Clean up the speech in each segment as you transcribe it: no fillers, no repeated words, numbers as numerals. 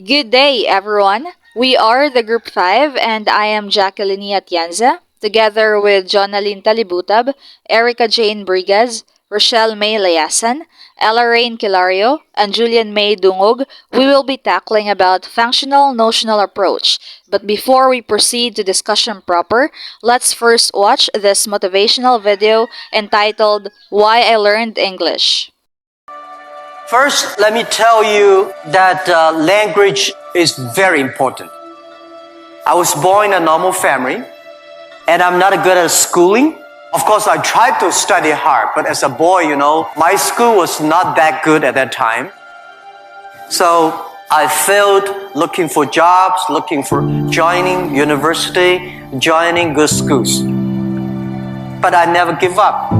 Good day, everyone. We are the Group 5, and I am Jacqueline Atienza, together with Jonalyn Talibutab, Erica Jane Brigas, Rochelle May Layasan, Ella Rain Kilario, and Julian May Dungog. We will be tackling about functional-notional approach. But before we proceed to discussion proper, let's first watch this motivational video entitled Why I Learned English. First, let me tell you that language is very important. I was born in a normal family, and I'm not good at schooling. Of course, I tried to study hard, but as a boy, my school was not that good at that time. So I failed looking for jobs, looking for joining university, joining good schools. But I never give up.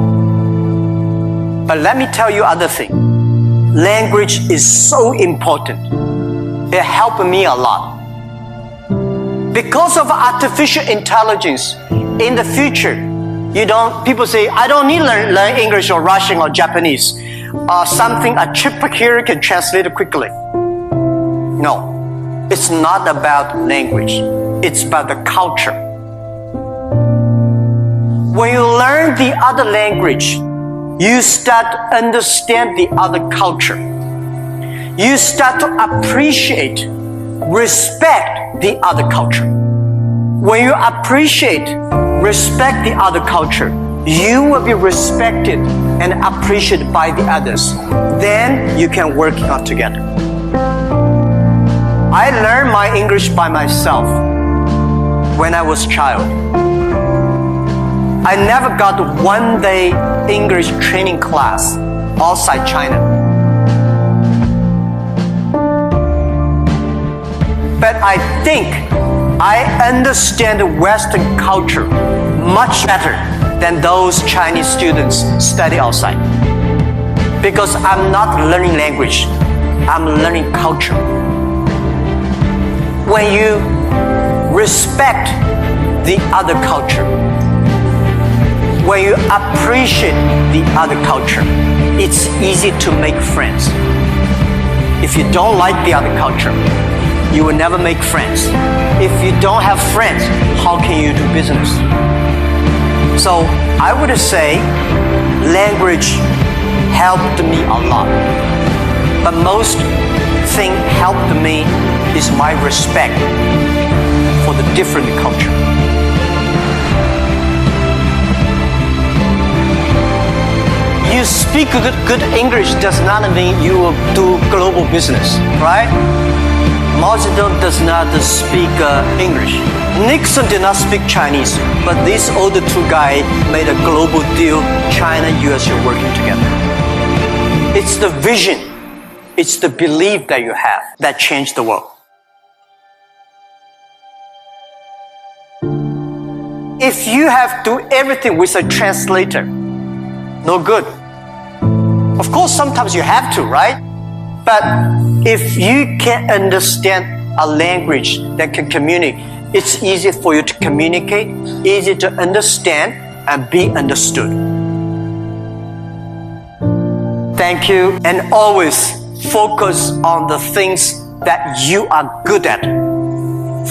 But let me tell you other thing. Language is so important. It helped me a lot. Because of artificial intelligence, in the future, people say, I don't need to learn English or Russian or Japanese. Something a chip here can translate it quickly. No, it's not about language. It's about the culture. When you learn the other language, you start to understand the other culture. You start to appreciate, respect the other culture. When you appreciate, respect the other culture, you will be respected and appreciated by the others. Then you can work out together. I learned my English by myself when I was a child. I never got one day English training class outside China. But I think I understand the Western culture much better than those Chinese students study outside. Because I'm not learning language, I'm learning culture. When you respect the other culture, when you appreciate the other culture, it's easy to make friends. If you don't like the other culture, you will never make friends. If you don't have friends, how can you do business? So I would say language helped me a lot. But most thing helped me is my respect for the different culture. You speak good English does not mean you will do global business, right? Mao Zedong does not speak English. Nixon did not speak Chinese, but these older two guys made a global deal. China, US are working together. It's the vision, it's the belief that you have that changed the world. If you have to do everything with a translator, no good. Of course, sometimes you have to, right? But if you can understand a language that can communicate, it's easy for you to communicate, easy to understand, and be understood. Thank you, and always focus on the things that you are good at.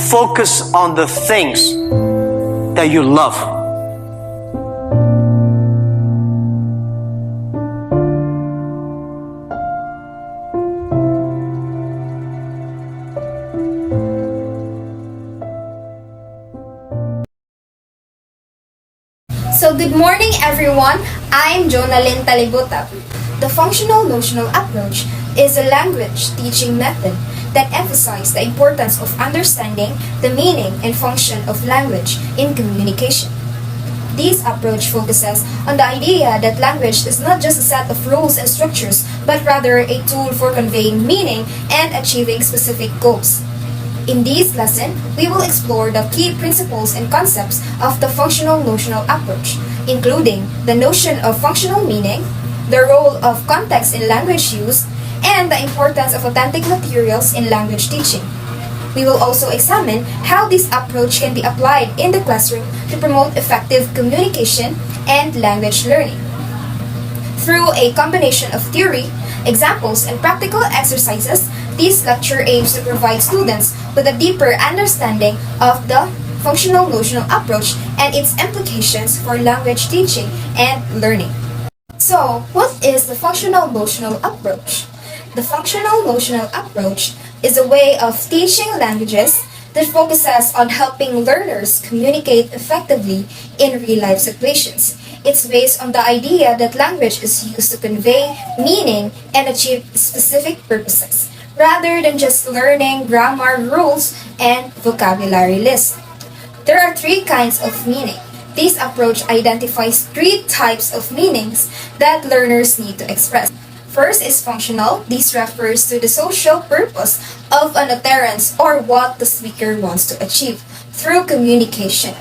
Focus on the things that you love. So good morning everyone, I'm Jonalyn Talibutab. The Functional-Notional approach is a language teaching method that emphasizes the importance of understanding the meaning and function of language in communication. This approach focuses on the idea that language is not just a set of rules and structures, but rather a tool for conveying meaning and achieving specific goals. In this lesson, we will explore the key principles and concepts of the Functional-Notional approach, including the notion of functional meaning, the role of context in language use, and the importance of authentic materials in language teaching. We will also examine how this approach can be applied in the classroom to promote effective communication and language learning. Through a combination of theory, examples, and practical exercises, This lecture aims to provide students with a deeper understanding of the functional-notional approach and its implications for language teaching and learning. So, what is the functional-notional approach? The functional-notional approach is a way of teaching languages that focuses on helping learners communicate effectively in real-life situations. It's based on the idea that language is used to convey meaning and achieve specific purposes, rather than just learning grammar rules and vocabulary lists. There are three kinds of meaning. This approach identifies three types of meanings that learners need to express. First is functional. This refers to the social purpose of an utterance or what the speaker wants to achieve through communication.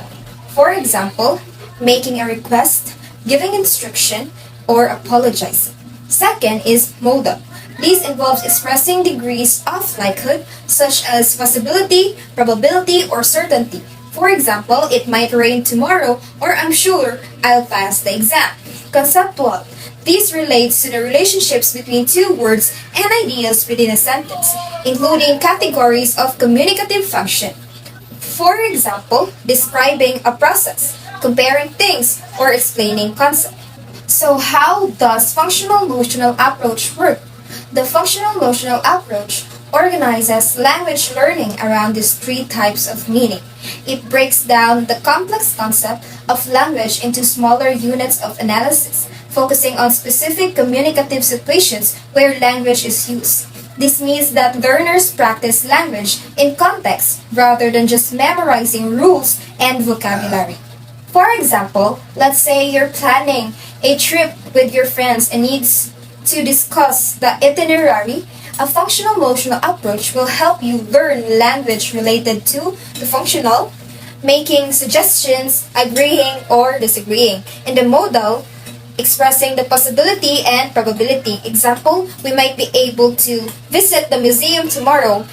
For example, making a request, giving instruction, or apologizing. Second is modal. This involves expressing degrees of likelihood, such as possibility, probability, or certainty. For example, it might rain tomorrow, or I'm sure I'll pass the exam. Conceptual. This relates to the relationships between two words and ideas within a sentence, including categories of communicative function. For example, describing a process, comparing things, or explaining concepts. So how does functional-notional approach work? The functional-notional approach organizes language learning around these three types of meaning. It breaks down the complex concept of language into smaller units of analysis, focusing on specific communicative situations where language is used. This means that learners practice language in context rather than just memorizing rules and vocabulary. For example, let's say you're planning a trip with your friends and needs to discuss the itinerary. A functional-notional approach will help you learn language related to the functional, making suggestions, agreeing or disagreeing. In the modal, expressing the possibility and probability. Example, we might be able to visit the museum tomorrow.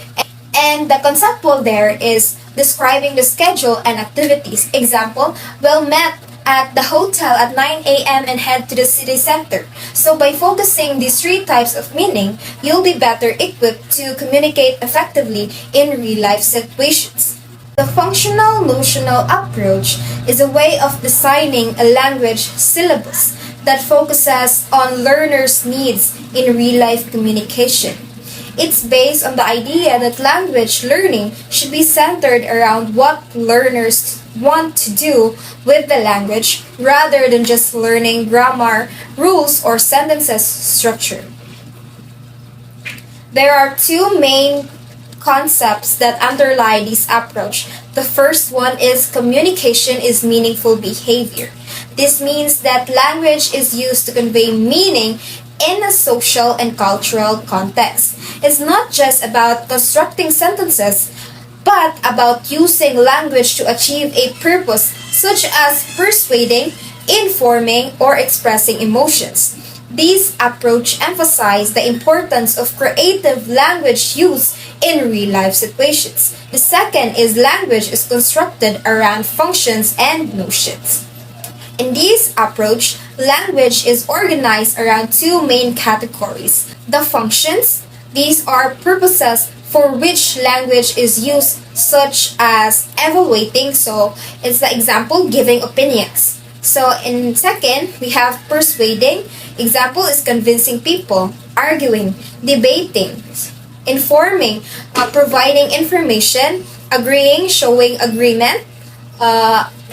And the conceptual there is describing the schedule and activities. Example, we'll meet at the hotel at 9 a.m. and head to the city center. So by focusing these three types of meaning, you'll be better equipped to communicate effectively in real-life situations. The functional-notional approach is a way of designing a language syllabus that focuses on learners' needs in real-life communication. It's based on the idea that language learning should be centered around what learners want to do with the language rather than just learning grammar, rules, or sentences structure. There are two main concepts that underlie this approach. The first one is communication is meaningful behavior. This means that language is used to convey meaning in a social and cultural context. It's not just about constructing sentences, but about using language to achieve a purpose such as persuading, informing, or expressing emotions. This approach emphasizes the importance of creative language use in real-life situations. The second is language is constructed around functions and notions. In this approach, language is organized around two main categories. The functions, these are purposes for which language is used, such as evaluating, so it's the example giving opinions. So in second, we have persuading, example is convincing people, arguing, debating, informing, providing information, agreeing, showing agreement,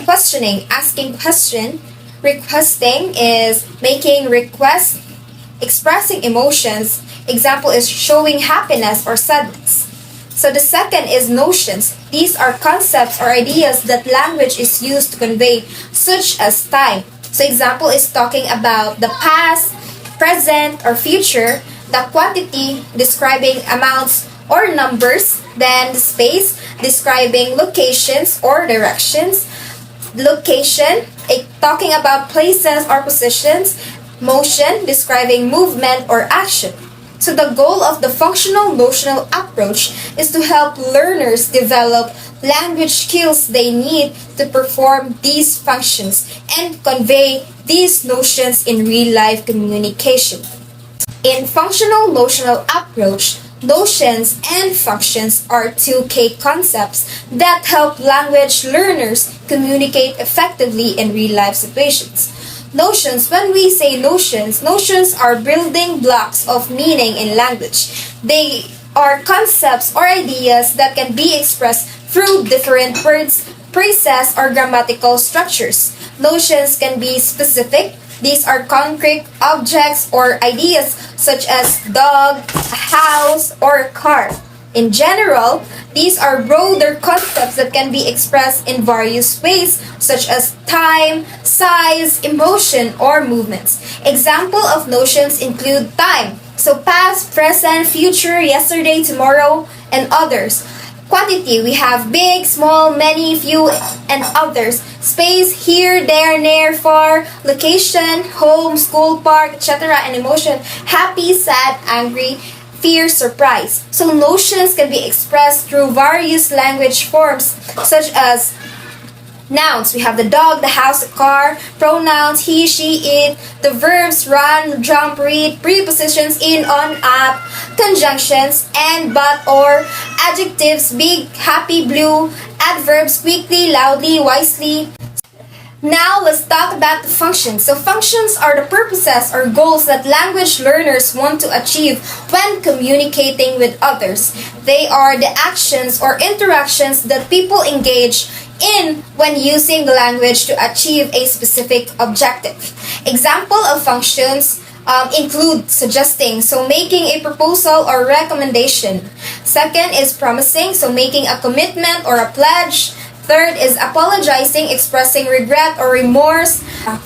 questioning, asking question, requesting is making requests, expressing emotions, example is showing happiness or sadness. So the second is notions. These are concepts or ideas that language is used to convey, such as time. So example is talking about the past, present, or future, the quantity, describing amounts or numbers, then the space, describing locations or directions, location, talking about places or positions, motion, describing movement or action. So the goal of the functional-notional approach is to help learners develop language skills they need to perform these functions and convey these notions in real-life communication. In functional-notional approach, Notions and functions are two key concepts that help language learners communicate effectively in real life situations. Notions, when we say notions are building blocks of meaning in language. They are concepts or ideas that can be expressed through different words, phrases, or grammatical structures. Notions can be specific. These are concrete objects or ideas such as dog, a house, or a car. In general, these are broader concepts that can be expressed in various ways such as time, size, emotion, or movements. Example of notions include time, so past, present, future, yesterday, tomorrow, and others. Quantity, we have big, small, many, few, and others. Space, here, there, near, far. Location, home, school, park, etc. And emotion, happy, sad, angry, fear, surprise. So notions can be expressed through various language forms such as nouns. We have the dog, the house, the car. Pronouns, he, she, it. The verbs run, jump, read. Prepositions in, on, up. Conjunctions and, but, or. Adjectives big, happy, blue. Adverbs quickly, loudly, wisely. Now let's talk about the functions. So functions are the purposes or goals that language learners want to achieve when communicating with others. They are the actions or interactions that people engage in when using the language to achieve a specific objective. Example of functions include suggesting, so making a proposal or recommendation. Second is promising, so making a commitment or a pledge. Third is apologizing, expressing regret or remorse.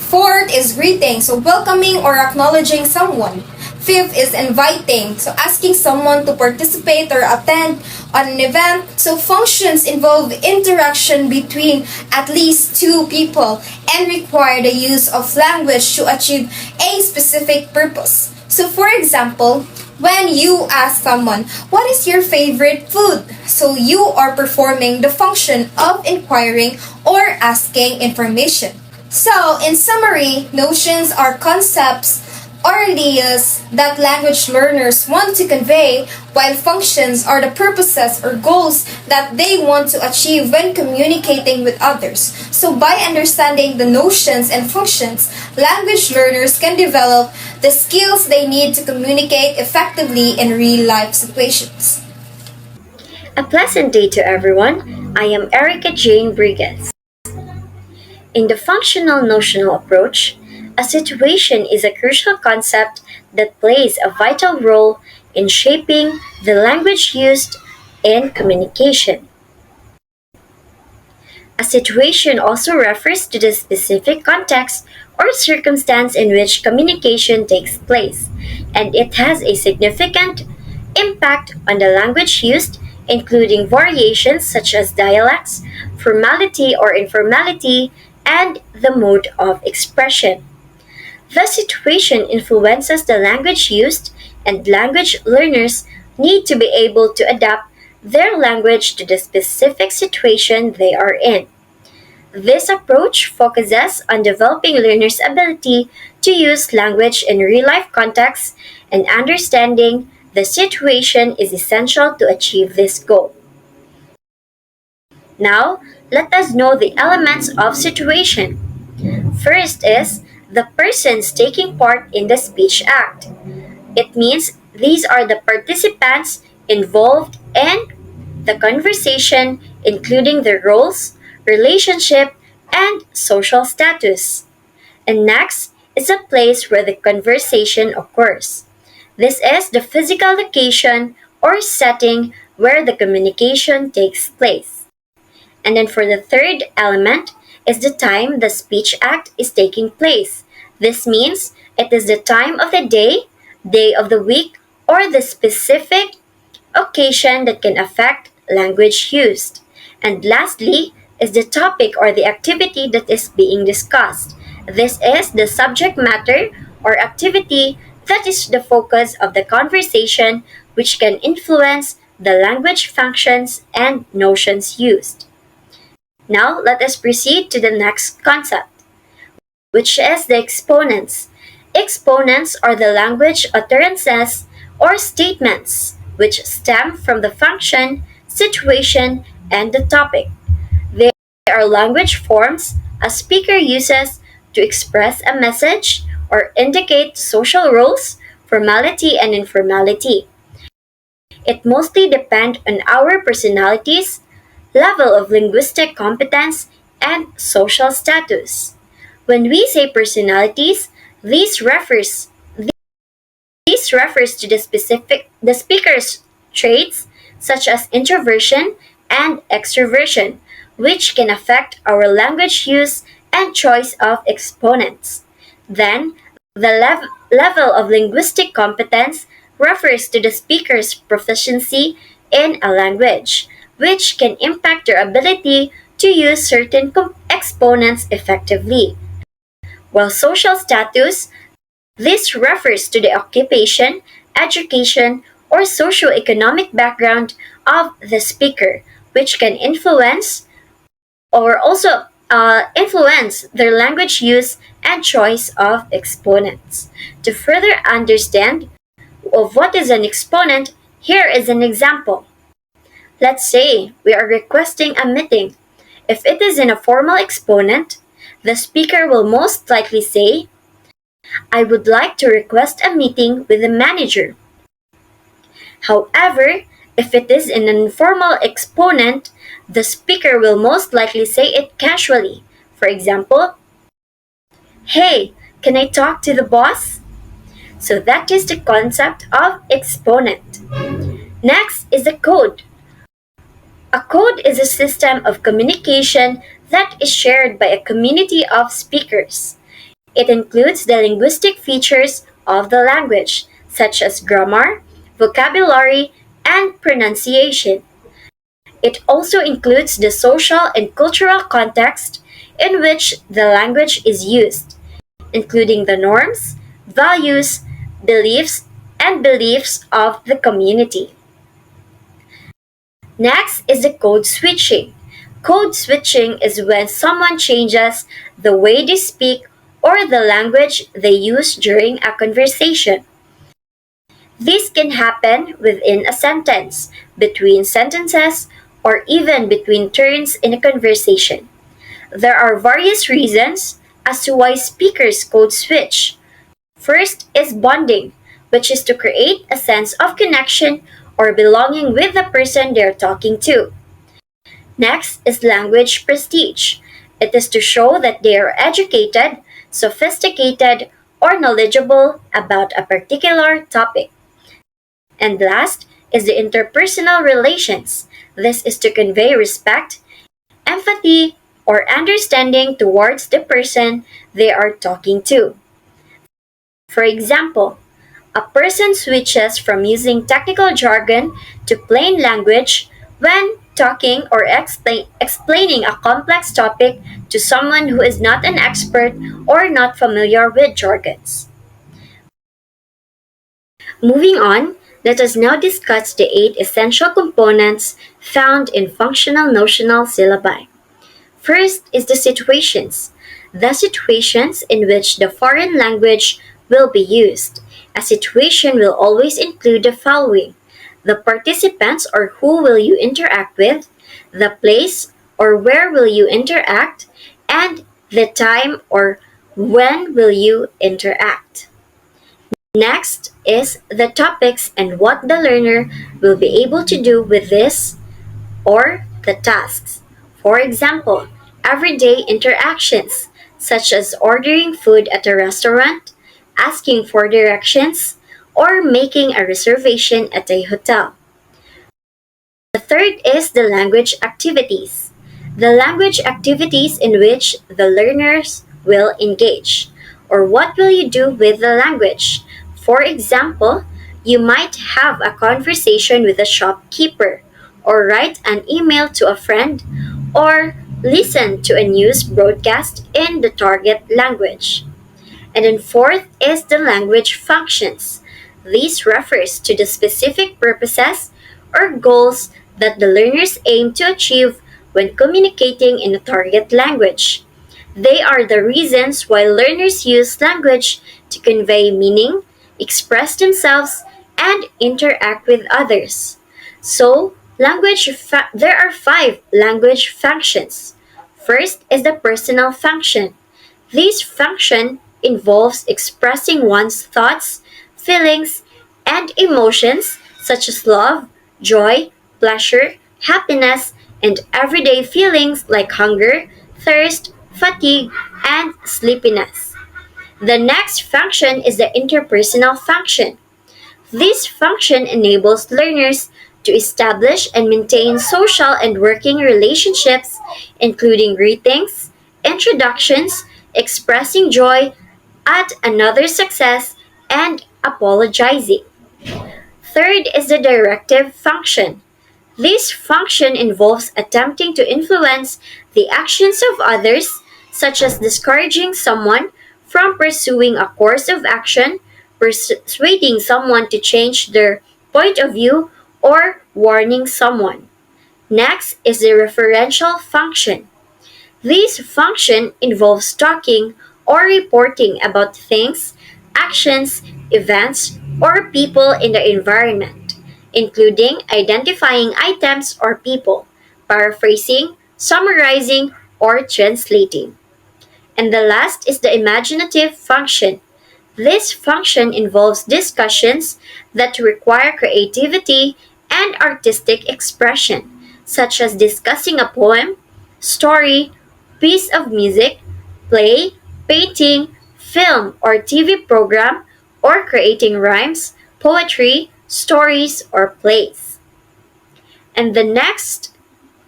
Fourth is greeting, so welcoming or acknowledging someone. Fifth is inviting, so asking someone to participate or attend on an event. So functions involve interaction between at least two people and require the use of language to achieve a specific purpose. So for example, when you ask someone, what is your favorite food? So you are performing the function of inquiring or asking information. So in summary, notions are concepts or ideas that language learners want to convey, while functions are the purposes or goals that they want to achieve when communicating with others. So by understanding the notions and functions, language learners can develop the skills they need to communicate effectively in real life situations. A pleasant day to everyone. I am Erica Jane Briguez. In the functional notional approach, a situation is a crucial concept that plays a vital role in shaping the language used in communication. A situation also refers to the specific context or circumstance in which communication takes place, and it has a significant impact on the language used, including variations such as dialects, formality or informality, and the mode of expression. The situation influences the language used, and language learners need to be able to adapt their language to the specific situation they are in. This approach focuses on developing learners' ability to use language in real life contexts, and understanding the situation is essential to achieve this goal. Now, let us know the elements of situation. First is the persons taking part in the speech act. It means these are the participants involved in the conversation, including their roles, relationship, and social status. And next is a place where the conversation occurs. This is the physical location or setting where the communication takes place. And then for the third element is the time the speech act is taking place. This means it is the time of the day of the week, or the specific occasion that can affect language used. And lastly is the topic or the activity that is being discussed. This is the subject matter or activity that is the focus of the conversation, which can influence the language functions and notions used. Now let us proceed to the next concept, which is the exponents. Exponents are the language utterances or statements which stem from the function, situation, and the topic. They are language forms a speaker uses to express a message or indicate social roles, formality, and informality. It mostly depends on our personalities, level of linguistic competence, and social status. When we say personalities, this refers this refers to the speaker's traits such as introversion and extroversion, which can affect our language use and choice of exponents. Then, the level of linguistic competence refers to the speaker's proficiency in a language, which can impact their ability to use certain exponents effectively. While social status, this refers to the occupation, education, or socioeconomic background of the speaker, which can influence their language use and choice of exponents. To further understand of what is an exponent, here is an example. Let's say we are requesting a meeting. If it is in a formal exponent, the speaker will most likely say, I would like to request a meeting with the manager. However, if it is in an informal exponent, the speaker will most likely say it casually. For example, hey, can I talk to the boss? So that is the concept of exponent. Next is the code. A code is a system of communication that is shared by a community of speakers. It includes the linguistic features of the language, such as grammar, vocabulary, and pronunciation. It also includes the social and cultural context in which the language is used, including the norms, values, and beliefs of the community. Next is the code switching. Code switching is when someone changes the way they speak or the language they use during a conversation. This can happen within a sentence, between sentences, or even between turns in a conversation. There are various reasons as to why speakers code switch. First is bonding, which is to create a sense of connection or belonging with the person they're talking to. Next is language prestige. It is to show that they are educated, sophisticated, or knowledgeable about a particular topic. And last is the interpersonal relations. This is to convey respect, empathy, or understanding towards the person they are talking to. For example, a person switches from using technical jargon to plain language when talking or explaining a complex topic to someone who is not an expert or not familiar with jargons. Moving on, let us now discuss the 8 essential components found in functional-notional syllabi. First is the situations. The situations in which the foreign language will be used. A situation will always include the following: the participants or who will you interact with, the place or where will you interact, and the time or when will you interact. Next is the topics and what the learner will be able to do with this or the tasks. For example, everyday interactions such as ordering food at a restaurant, asking for directions, or making a reservation at a hotel. The third is the language activities. The language activities in which the learners will engage. Or what will you do with the language? For example, you might have a conversation with a shopkeeper, or write an email to a friend, or listen to a news broadcast in the target language. And then fourth is the language functions. This refers to the specific purposes or goals that the learners aim to achieve when communicating in a target language. They are the reasons why learners use language to convey meaning, express themselves, and interact with others. So, there are five language functions. First is the personal function. This function involves expressing one's thoughts, feelings, and emotions such as love, joy, pleasure, happiness, and everyday feelings like hunger, thirst, fatigue, and sleepiness. The next function is the interpersonal function. This function enables learners to establish and maintain social and working relationships, including greetings, introductions, expressing joy at another's success, and apologizing. Third is the directive function. This function involves attempting to influence the actions of others, such as discouraging someone from pursuing a course of action, persuading someone to change their point of view, or warning someone. Next is the referential function. This function involves talking or reporting about things, actions, events, or people in the environment, including identifying items or people, paraphrasing, summarizing, or translating. And the last is the imaginative function. This function involves discussions that require creativity and artistic expression, such as discussing a poem, story, piece of music, play, painting, film or TV program, or creating rhymes, poetry, stories, or plays. And the next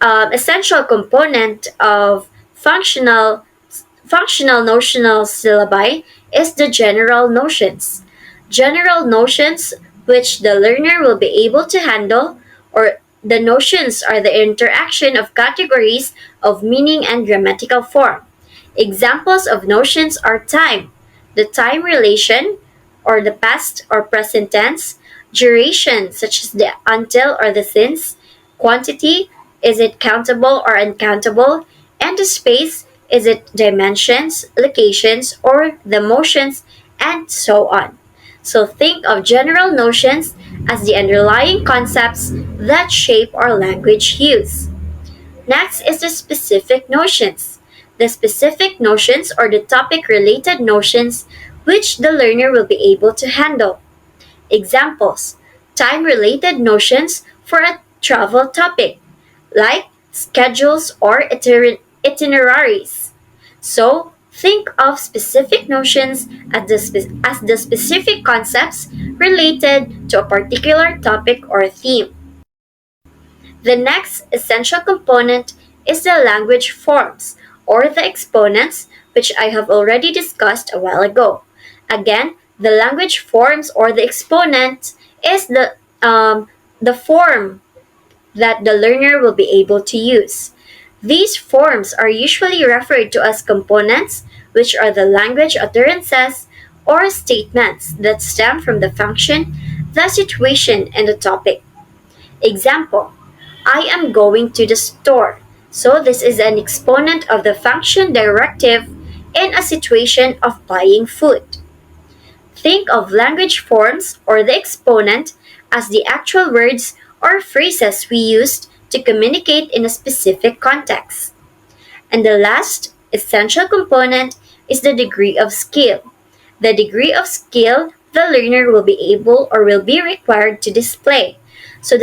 essential component of functional notional syllabi is the general notions. General notions which the learner will be able to handle, or the notions are the interaction of categories of meaning and grammatical form. Examples of notions are time, the time relation, or the past or present tense, duration, such as the until or the since, quantity, is it countable or uncountable, and the space, is it dimensions, locations, or the motions, and so on. So think of general notions as the underlying concepts that shape our language use. Next is the specific notions. The specific notions are the topic related notions which the learner will be able to handle. Examples: time related notions for a travel topic, like schedules or itineraries. So, think of specific notions as the specific concepts related to a particular topic or theme. The next essential component is the language forms, or the exponents, which I have already discussed a while ago. Again, the language forms or the exponent is the form that the learner will be able to use. These forms are usually referred to as components, which are the language utterances or statements that stem from the function, the situation, and the topic. Example: I am going to the store. So this is an exponent of the function directive in a situation of buying food. Think of language forms or the exponent as the actual words or phrases we used to communicate in a specific context. And the last essential component is the degree of skill. The degree of skill the learner will be able or will be required to display. So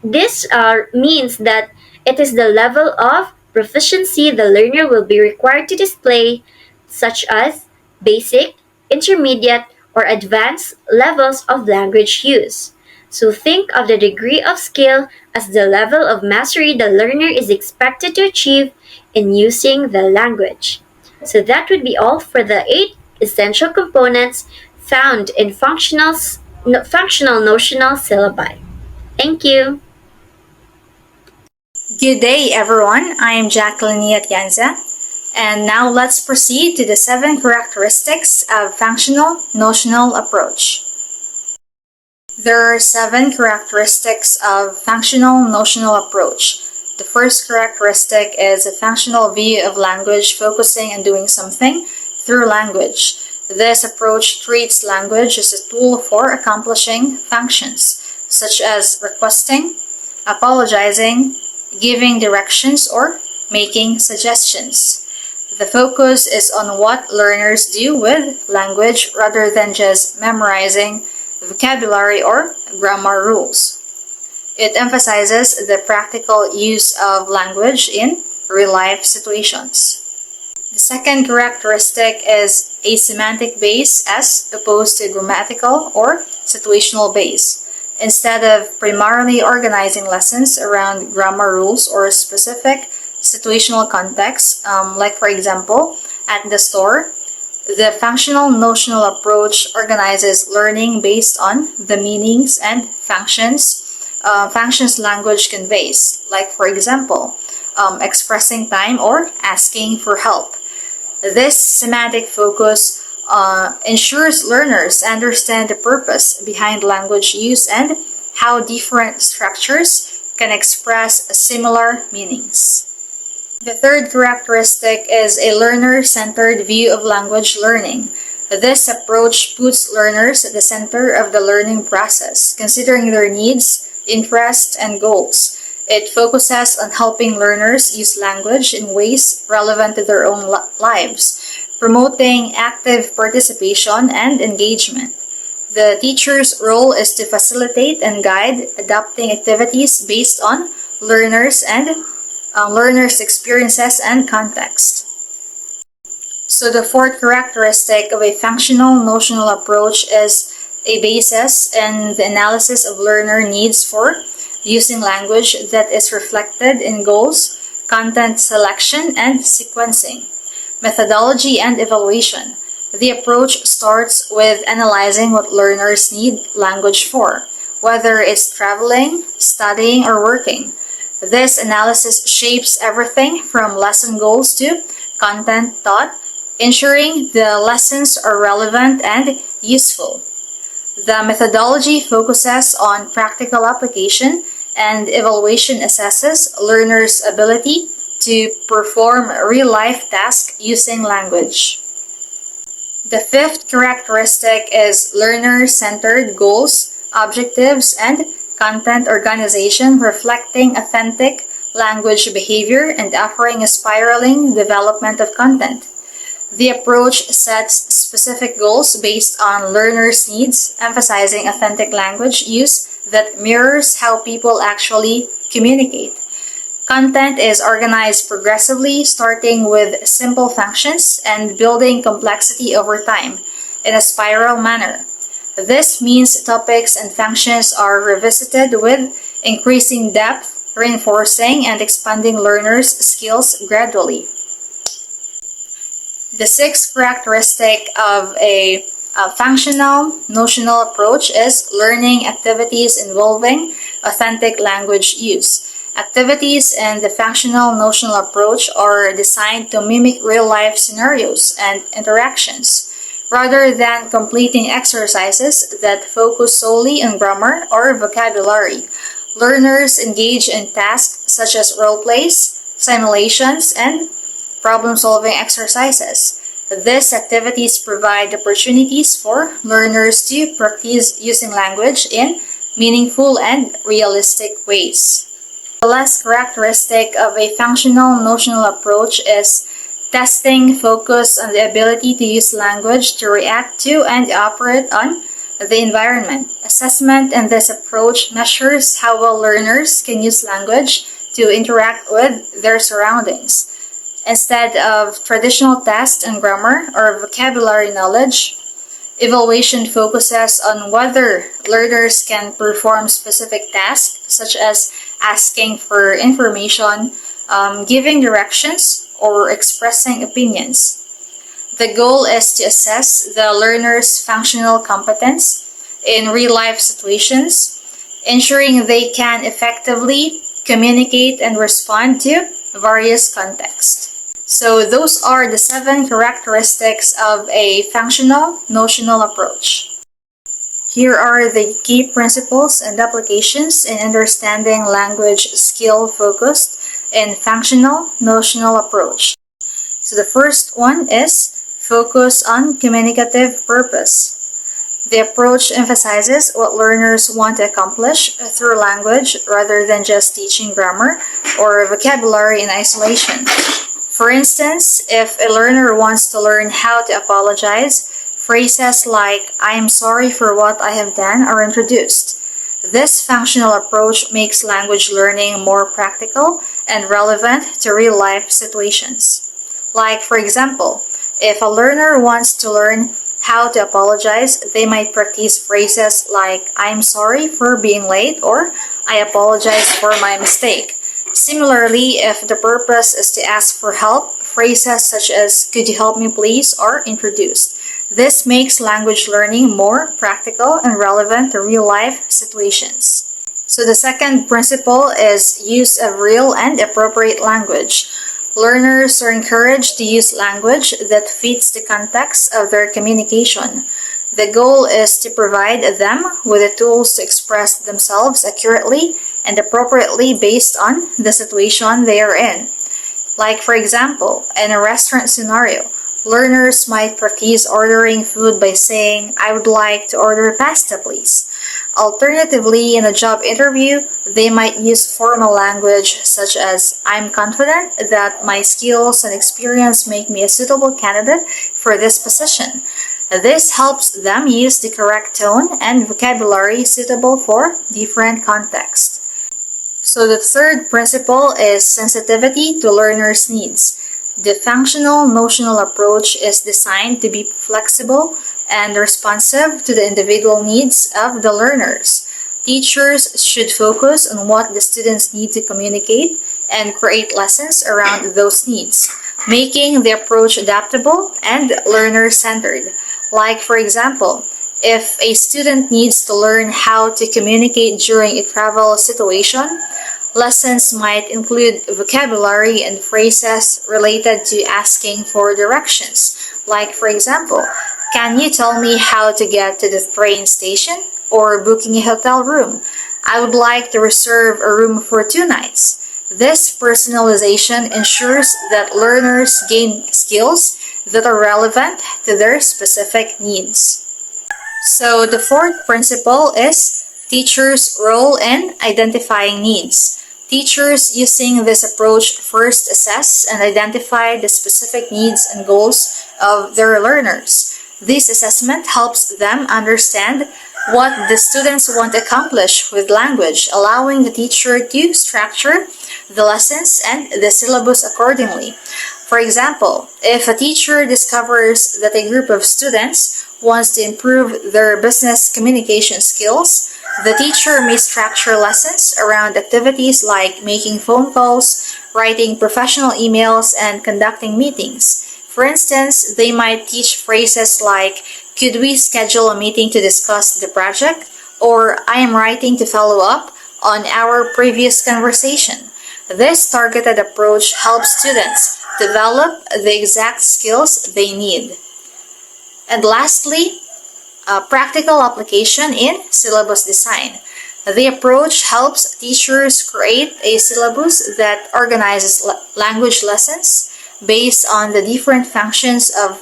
this means that it is the level of proficiency the learner will be required to display, such as basic, intermediate, or advanced levels of language use. So think of the degree of skill as the level of mastery the learner is expected to achieve in using the language. So that would be all for the 8 essential components found in functional-notional syllabi. Thank you. Good day, everyone. I am Jacqueline Atienza, and now let's proceed to the 7 characteristics of functional-notional approach. There are 7 characteristics of functional-notional approach. The first characteristic is a functional view of language focusing on doing something through language. This approach treats language as a tool for accomplishing functions, such as requesting, apologizing, giving directions, or making suggestions. The focus is on what learners do with language rather than just memorizing vocabulary or grammar rules. It emphasizes the practical use of language in real-life situations. The second characteristic is a semantic base as opposed to grammatical or situational base. Instead of primarily organizing lessons around grammar rules or specific situational contexts, like for example, at the store, the functional-notional approach organizes learning based on the meanings and functions language conveys, like for example, expressing time or asking for help. This semantic focus ensures learners understand the purpose behind language use and how different structures can express similar meanings. The third characteristic is a learner-centered view of language learning. This approach puts learners at the center of the learning process, considering their needs, interests, and goals. It focuses on helping learners use language in ways relevant to their own lives, promoting active participation and engagement. The teacher's role is to facilitate and guide adapting activities based on learners' experiences and context. So the fourth characteristic of a functional-notional approach is a basis in the analysis of learner needs for using language that is reflected in goals, content selection, and sequencing, methodology, and evaluation. The approach starts with analyzing what learners need language for, whether it's traveling, studying, or working. This analysis shapes everything from lesson goals to content taught, ensuring the lessons are relevant and useful. The methodology focuses on practical application, and evaluation assesses learners' ability to perform real-life tasks using language. The fifth characteristic is learner-centered goals, objectives, and content organization, reflecting authentic language behavior and offering a spiraling development of content. The approach sets specific goals based on learners' needs, emphasizing authentic language use that mirrors how people actually communicate. Content is organized progressively, starting with simple functions and building complexity over time in a spiral manner. This means topics and functions are revisited with increasing depth, reinforcing and expanding learners' skills gradually. The sixth characteristic of a functional-notional approach is learning activities involving authentic language use. Activities in the functional-notional approach are designed to mimic real-life scenarios and interactions, rather than completing exercises that focus solely on grammar or vocabulary. Learners engage in tasks such as role plays, simulations, and problem-solving exercises. These activities provide opportunities for learners to practice using language in meaningful and realistic ways. The last characteristic of a functional-notional approach is testing, focus on the ability to use language to react to and operate on the environment. Assessment in this approach measures how well learners can use language to interact with their surroundings. Instead of traditional tests in grammar or vocabulary knowledge, evaluation focuses on whether learners can perform specific tasks such as asking for information, giving directions, or expressing opinions. The goal is to assess the learner's functional competence in real-life situations, ensuring they can effectively communicate and respond to various contexts. So those are the 7 characteristics of a functional-notional approach. Here are the key principles and applications in understanding language skill-focused and functional-notional approach. So the first one is focus on communicative purpose. The approach emphasizes what learners want to accomplish through language rather than just teaching grammar or vocabulary in isolation. For instance, if a learner wants to learn how to apologize, phrases like "I am sorry for what I have done" are introduced. This functional approach makes language learning more practical and relevant to real-life situations. Like, for example, if a learner wants to learn how to apologize, they might practice phrases like "I'm sorry for being late" or "I apologize for my mistake." Similarly, if the purpose is to ask for help, phrases such as "Could you help me please" are introduced. This makes language learning more practical and relevant to real-life situations. So the second principle is use of real and appropriate language. Learners are encouraged to use language that fits the context of their communication. The goal is to provide them with the tools to express themselves accurately and appropriately based on the situation they are in. Like, for example, in a restaurant scenario, learners might practice ordering food by saying, "I would like to order pasta, please." Alternatively, in a job interview, they might use formal language such as, "I'm confident that my skills and experience make me a suitable candidate for this position." This helps them use the correct tone and vocabulary suitable for different contexts. So the third principle is sensitivity to learners' needs. The functional-notional approach is designed to be flexible and responsive to the individual needs of the learners. Teachers should focus on what the students need to communicate and create lessons around those needs, making the approach adaptable and learner-centered. Like, for example, if a student needs to learn how to communicate during a travel situation, lessons might include vocabulary and phrases related to asking for directions. Like, for example, "Can you tell me how to get to the train station?" Or booking a hotel room. "I would like to reserve a room for 2 nights." This personalization ensures that learners gain skills that are relevant to their specific needs. So the fourth principle is teachers' role in identifying needs. Teachers using this approach first assess and identify the specific needs and goals of their learners. This assessment helps them understand what the students want to accomplish with language, allowing the teacher to structure the lessons and the syllabus accordingly. For example, if a teacher discovers that a group of students wants to improve their business communication skills, the teacher may structure lessons around activities like making phone calls, writing professional emails, and conducting meetings. For instance, they might teach phrases like, "Could we schedule a meeting to discuss the project?" or "I am writing to follow up on our previous conversation." This targeted approach helps students develop the exact skills they need. And lastly, practical application in syllabus design. The approach helps teachers create a syllabus that organizes language lessons based on the different functions of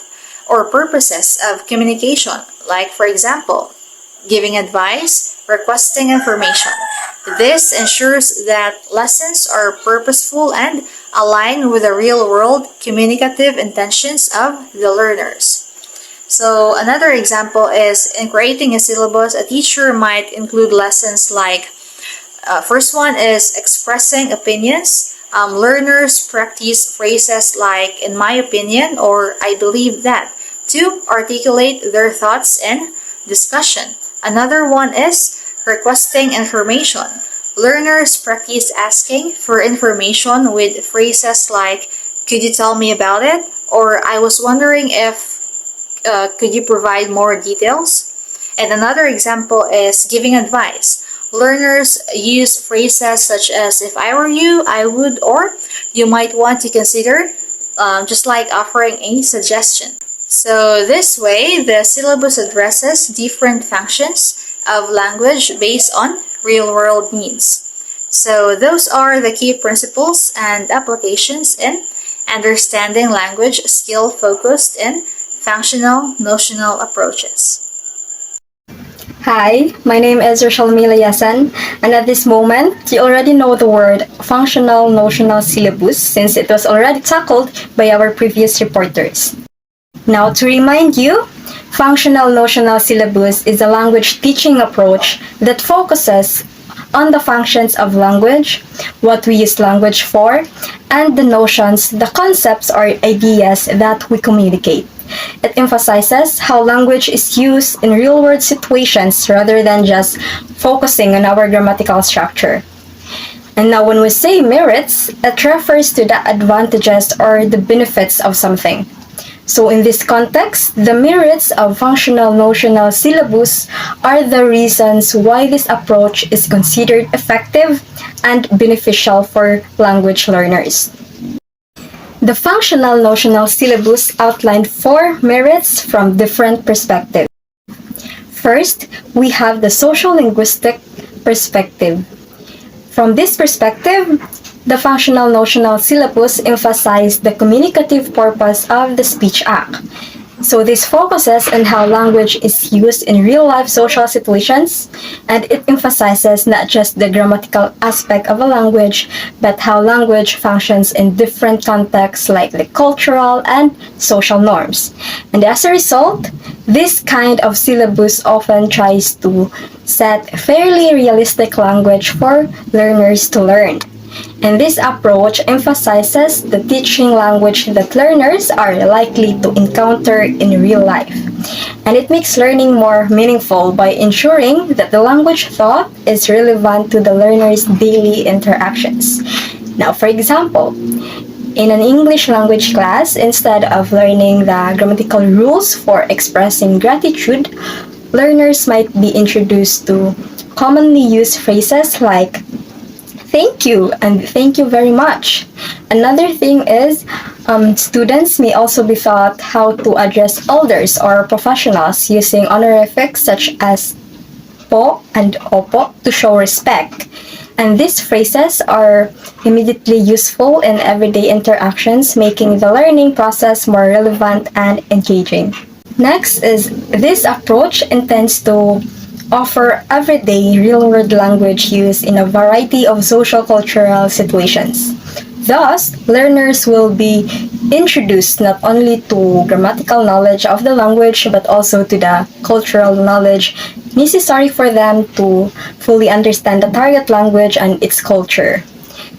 or purposes of communication, like, for example, giving advice, requesting information. This ensures that lessons are purposeful and align with the real-world communicative intentions of the learners. So another example is in creating a syllabus, a teacher might include lessons like, first one is expressing opinions. Learners practice phrases like "in my opinion" or "I believe that" to articulate their thoughts in discussion. Another one is requesting information. Learners practice asking for information with phrases like "Could you tell me about it?" or "I was wondering if could you provide more details?" And another example is giving advice. Learners use phrases such as "if I were you, I would," or "you might want to consider," just like offering a suggestion. So this way, the syllabus addresses different functions of language based on real-world needs. So those are the key principles and applications in understanding language skill focused in Functional-Notional approaches. Hi, my name is Rochelle Yasan, and at this moment, you already know the word functional notional syllabus since it was already tackled by our previous reporters. Now, to remind you, functional notional syllabus is a language teaching approach that focuses on the functions of language, what we use language for, and the notions, the concepts or ideas that we communicate. It emphasizes how language is used in real world situations rather than just focusing on our grammatical structure. And now, when we say merits, it refers to the advantages or the benefits of something. So, in this context, the merits of functional notional syllabus are the reasons why this approach is considered effective and beneficial for language learners. The functional notional syllabus outlined 4 merits from different perspectives. First, we have the social linguistic perspective. From this perspective, the functional notional syllabus emphasized the communicative purpose of the speech act. So this focuses on how language is used in real-life social situations, and it emphasizes not just the grammatical aspect of a language, but how language functions in different contexts like the cultural and social norms. And as a result, this kind of syllabus often tries to set fairly realistic language for learners to learn. And this approach emphasizes the teaching language that learners are likely to encounter in real life. And it makes learning more meaningful by ensuring that the language taught is relevant to the learner's daily interactions. Now, for example, in an English language class, instead of learning the grammatical rules for expressing gratitude, learners might be introduced to commonly used phrases like thank you and thank you very much. Another thing is students may also be taught how to address elders or professionals using honorifics such as po and opo to show respect. And these phrases are immediately useful in everyday interactions, making the learning process more relevant and engaging. Next is this approach intends to offer everyday real-world language use in a variety of social-cultural situations. Thus, learners will be introduced not only to grammatical knowledge of the language but also to the cultural knowledge necessary for them to fully understand the target language and its culture.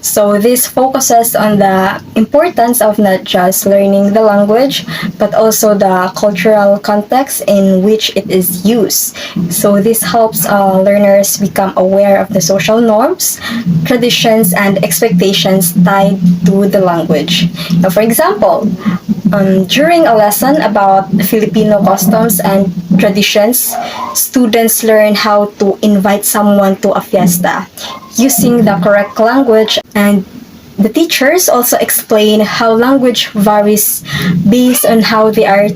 So this focuses on the importance of not just learning the language, but also the cultural context in which it is used. So this helps learners become aware of the social norms, traditions, and expectations tied to the language. Now, for example, during a lesson about Filipino customs and traditions, students learn how to invite someone to a fiesta using the correct language, and the teachers also explain how language varies based on how they are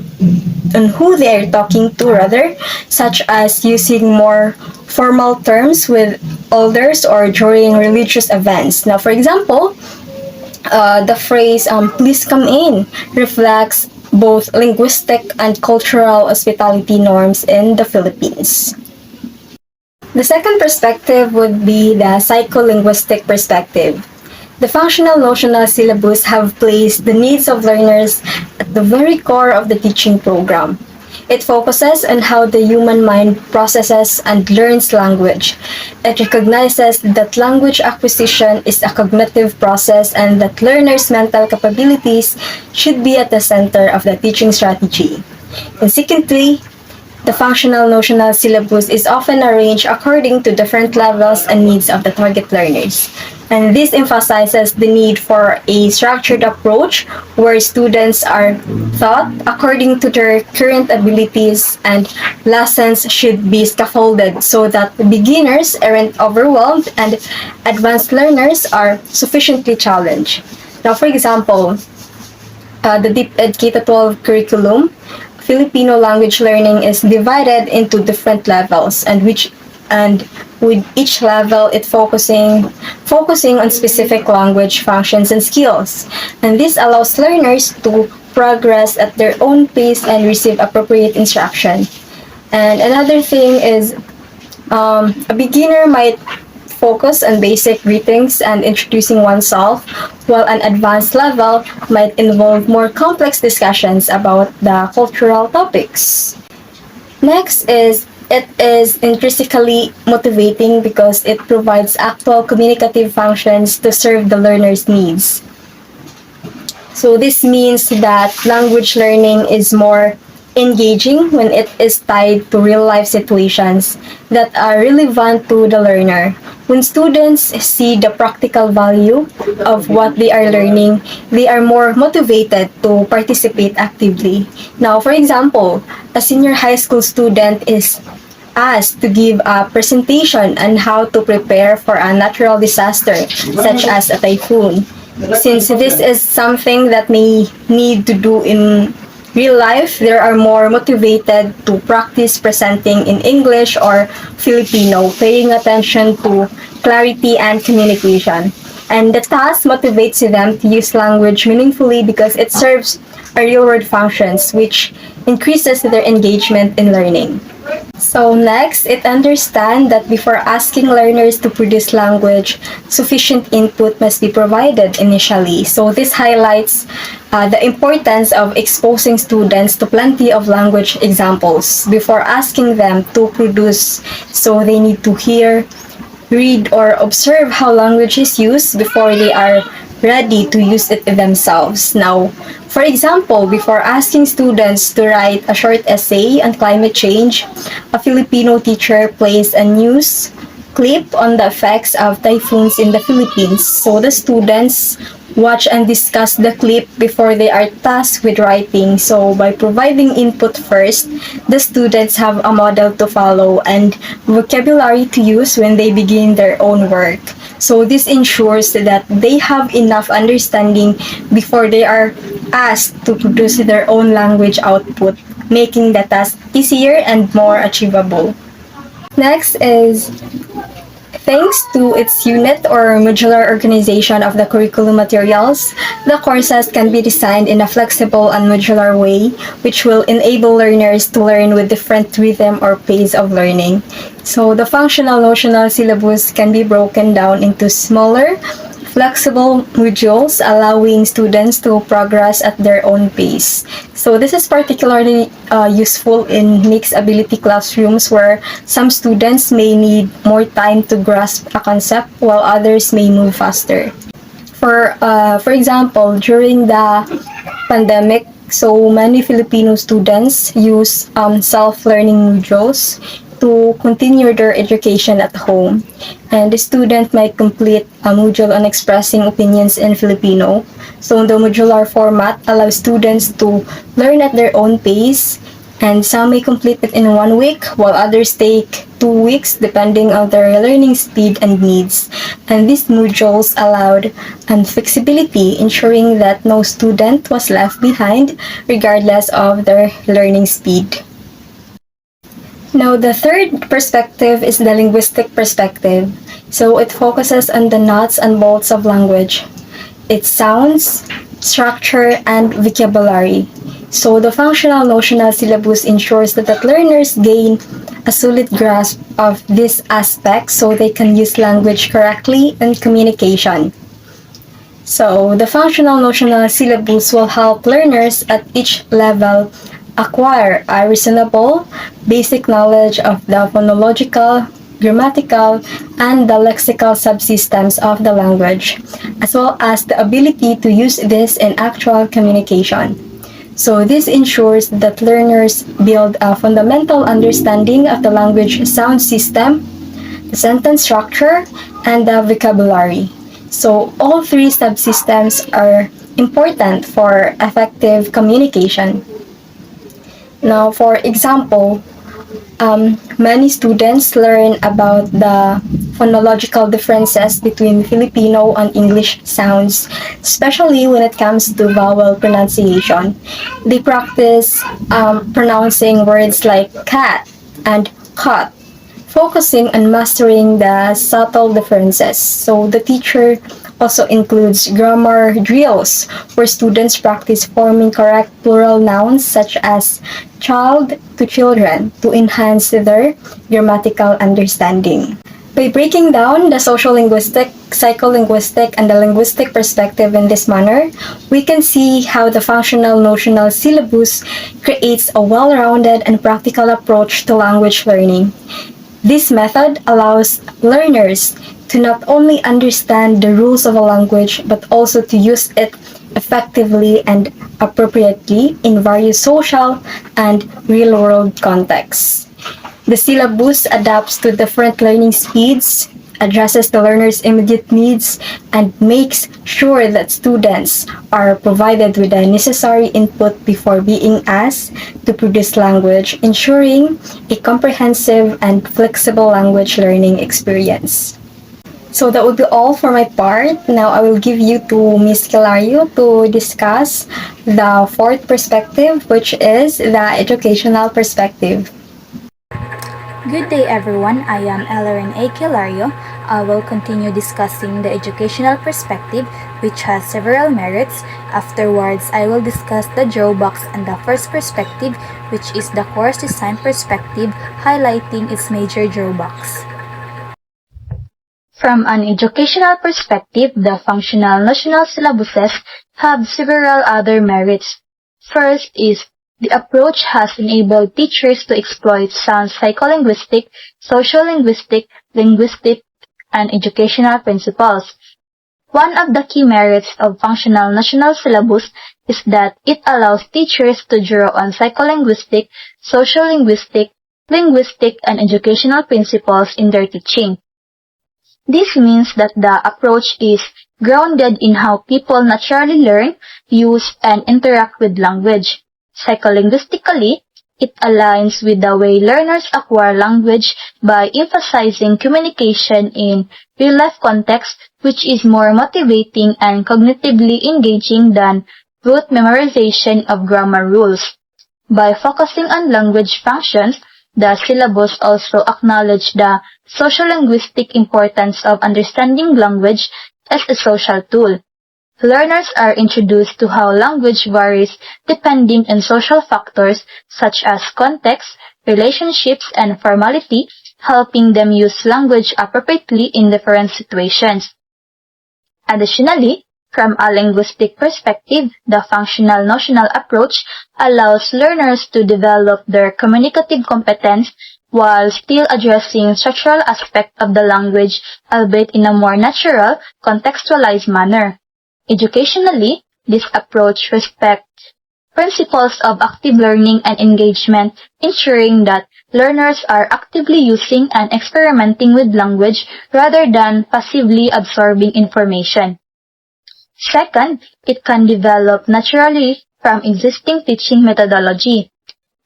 on who they are talking to rather, such as using more formal terms with elders or during religious events. Now, for example, the phrase please come in reflects both linguistic and cultural hospitality norms in the Philippines. The second perspective would be the psycholinguistic perspective. The functional notional syllabus have placed the needs of learners at the very core of the teaching program. It focuses on how the human mind processes and learns language. It recognizes that language acquisition is a cognitive process and that learners' mental capabilities should be at the center of the teaching strategy. And secondly, the functional notional syllabus is often arranged according to different levels and needs of the target learners. And this emphasizes the need for a structured approach where students are taught according to their current abilities, and lessons should be scaffolded so that beginners aren't overwhelmed and advanced learners are sufficiently challenged. Now, for example, the DepEd K-12 curriculum, Filipino language learning is divided into different levels, and with each level it focusing on specific language functions and skills. And this allows learners to progress at their own pace and receive appropriate instruction. And another thing is a beginner might focus on basic greetings and introducing oneself, while an advanced level might involve more complex discussions about the cultural topics. Next is it is intrinsically motivating because it provides actual communicative functions to serve the learner's needs. So this means that language learning is more engaging when it is tied to real life situations that are relevant to the learner. When students see the practical value of what they are learning, they are more motivated to participate actively. Now, for example, a senior high school student is asked to give a presentation on how to prepare for a natural disaster such as a typhoon. Since this is something that may need to do in real life, they are more motivated to practice presenting in English or Filipino, paying attention to clarity and communication. And the task motivates them to use language meaningfully because it serves a real-world functions, which increases their engagement in learning. So next, it understands that before asking learners to produce language, sufficient input must be provided initially. So this highlights the importance of exposing students to plenty of language examples before asking them to produce. So they need to hear, read, or observe how language is used before they are ready to use it themselves. Now, for example, before asking students to write a short essay on climate change, a Filipino teacher plays a news clip on the effects of typhoons in the Philippines. So the students watch and discuss the clip before they are tasked with writing. So by providing input first, the students have a model to follow and vocabulary to use when they begin their own work. So this ensures that they have enough understanding before they are asked to produce their own language output, making the task easier and more achievable. Next is thanks to its unit or modular organization of the curriculum materials, the courses can be designed in a flexible and modular way, which will enable learners to learn with different rhythm or pace of learning. So the functional-notional syllabus can be broken down into smaller, flexible modules, allowing students to progress at their own pace. So this is particularly useful in mixed ability classrooms where some students may need more time to grasp a concept while others may move faster. For example, during the pandemic, so many Filipino students use self-learning modules to continue their education at home. And the student might complete a module on expressing opinions in Filipino. So the modular format allows students to learn at their own pace, and some may complete it in 1 week, while others take 2 weeks depending on their learning speed and needs. And these modules allowed flexibility, ensuring that no student was left behind regardless of their learning speed. Now, the third perspective is the linguistic perspective. So it focuses on the nuts and bolts of language, its sounds, structure, and vocabulary. So the functional-notional syllabus ensures that learners gain a solid grasp of these aspects so they can use language correctly in communication. So the functional-notional syllabus will help learners at each level acquire a reasonable, basic knowledge of the phonological, grammatical, and the lexical subsystems of the language, as well as the ability to use this in actual communication. So this ensures that learners build a fundamental understanding of the language sound system, the sentence structure, and the vocabulary. So all three subsystems are important for effective communication. Now, for example, many students learn about the phonological differences between Filipino and English sounds, especially when it comes to vowel pronunciation. They practice pronouncing words like cat and cut, focusing on mastering the subtle differences. So the teacher also includes grammar drills, where students practice forming correct plural nouns such as child to children to enhance their grammatical understanding. By breaking down the social-linguistic, psycholinguistic, and the linguistic perspective in this manner, we can see how the functional-notional syllabus creates a well-rounded and practical approach to language learning. This method allows learners to not only understand the rules of a language but also to use it effectively and appropriately in various social and real-world contexts. The syllabus adapts to different learning speeds, addresses the learner's immediate needs, and makes sure that students are provided with the necessary input before being asked to produce language, ensuring a comprehensive and flexible language learning experience. So that would be all for my part. Now I will give you to Miss Kilario to discuss the fourth perspective, which is the educational perspective. Good day everyone, I am Ellerin A. Kilario. I will continue discussing the educational perspective, which has several merits. Afterwards, I will discuss the drawbacks and the first perspective, which is the course design perspective, highlighting its major drawbacks. From an educational perspective, the functional-notional syllabuses have several other merits. First is the approach has enabled teachers to exploit sound psycholinguistic, social-linguistic, linguistic, and educational principles. One of the key merits of functional-notional syllabus is that it allows teachers to draw on psycholinguistic, social-linguistic, linguistic, and educational principles in their teaching. This means that the approach is grounded in how people naturally learn, use, and interact with language. Psycholinguistically, it aligns with the way learners acquire language by emphasizing communication in real-life context, which is more motivating and cognitively engaging than rote memorization of grammar rules. By focusing on language functions, the syllabus also acknowledges the social-linguistic importance of understanding language as a social tool. Learners are introduced to how language varies depending on social factors such as context, relationships, and formality, helping them use language appropriately in different situations. Additionally, from a linguistic perspective, the functional-notional approach allows learners to develop their communicative competence while still addressing structural aspects of the language, albeit in a more natural, contextualized manner. Educationally, this approach respects principles of active learning and engagement, ensuring that learners are actively using and experimenting with language rather than passively absorbing information. Second, it can develop naturally from existing teaching methodology.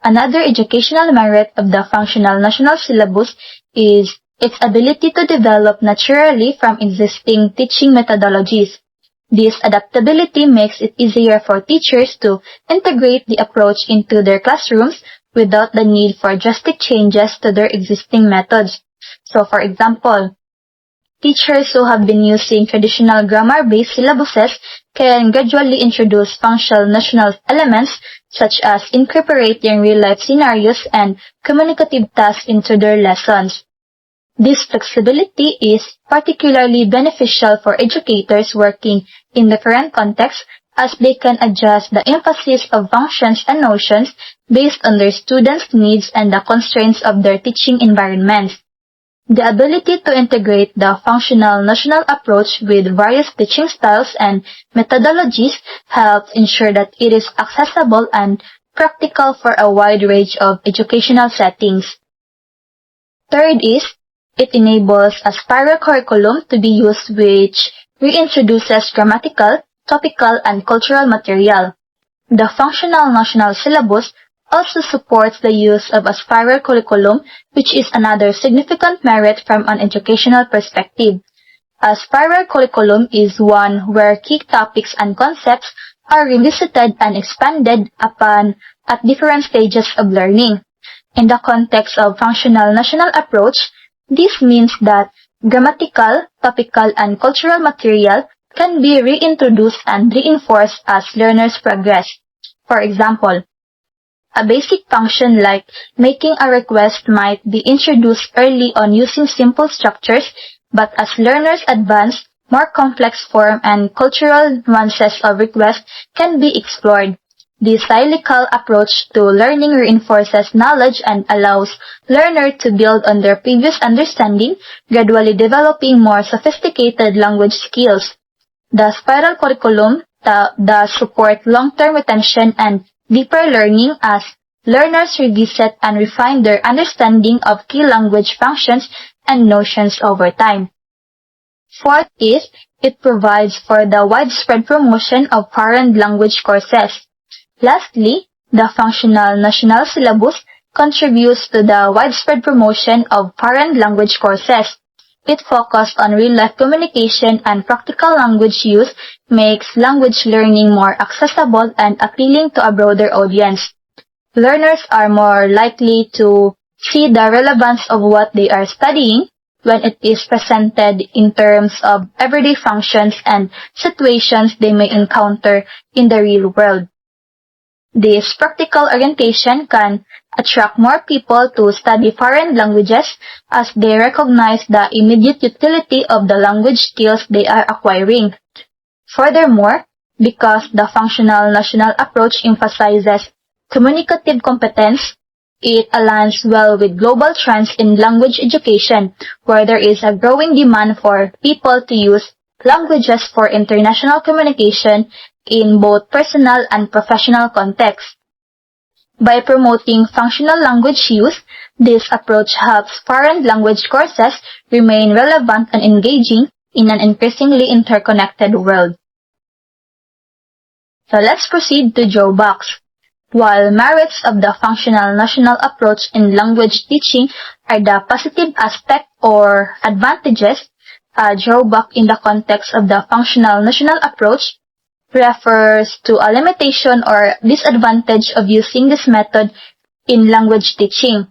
Another educational merit of the functional-notional syllabus is its ability to develop naturally from existing teaching methodologies. This adaptability makes it easier for teachers to integrate the approach into their classrooms without the need for drastic changes to their existing methods. So, for example, teachers who have been using traditional grammar-based syllabuses can gradually introduce functional-notional elements such as incorporating real-life scenarios and communicative tasks into their lessons. This flexibility is particularly beneficial for educators working in different contexts as they can adjust the emphasis of functions and notions based on their students' needs and the constraints of their teaching environments. The ability to integrate the functional-notional approach with various teaching styles and methodologies helps ensure that it is accessible and practical for a wide range of educational settings. Third is, it enables a spiral curriculum to be used which reintroduces grammatical, topical, and cultural material. The functional-notional syllabus also supports the use of a spiral curriculum, which is another significant merit from an educational perspective. A spiral curriculum is one where key topics and concepts are revisited and expanded upon at different stages of learning. In the context of functional-notional approach, this means that grammatical, topical, and cultural material can be reintroduced and reinforced as learners progress. For example, a basic function like making a request might be introduced early on using simple structures, but as learners advance, more complex form and cultural nuances of requests can be explored. This cyclical approach to learning reinforces knowledge and allows learners to build on their previous understanding, gradually developing more sophisticated language skills. The spiral curriculum does support long-term retention and deeper learning as learners revisit and refine their understanding of key language functions and notions over time. Fourth is, it provides for the widespread promotion of foreign language courses. Lastly, the Functional-Notional syllabus contributes to the widespread promotion of foreign language courses. It focuses on real-life communication and practical language use, makes language learning more accessible and appealing to a broader audience. Learners are more likely to see the relevance of what they are studying when it is presented in terms of everyday functions and situations they may encounter in the real world. This practical orientation can attract more people to study foreign languages as they recognize the immediate utility of the language skills they are acquiring. Furthermore, because the Functional-Notional approach emphasizes communicative competence, it aligns well with global trends in language education, where there is a growing demand for people to use languages for international communication in both personal and professional contexts. By promoting functional language use, this approach helps foreign language courses remain relevant and engaging in an increasingly interconnected world. So let's proceed to drawbacks. While merits of the Functional-Notional approach in language teaching are the positive aspect or advantages, a drawback in the context of the Functional-Notional approach refers to a limitation or disadvantage of using this method in language teaching.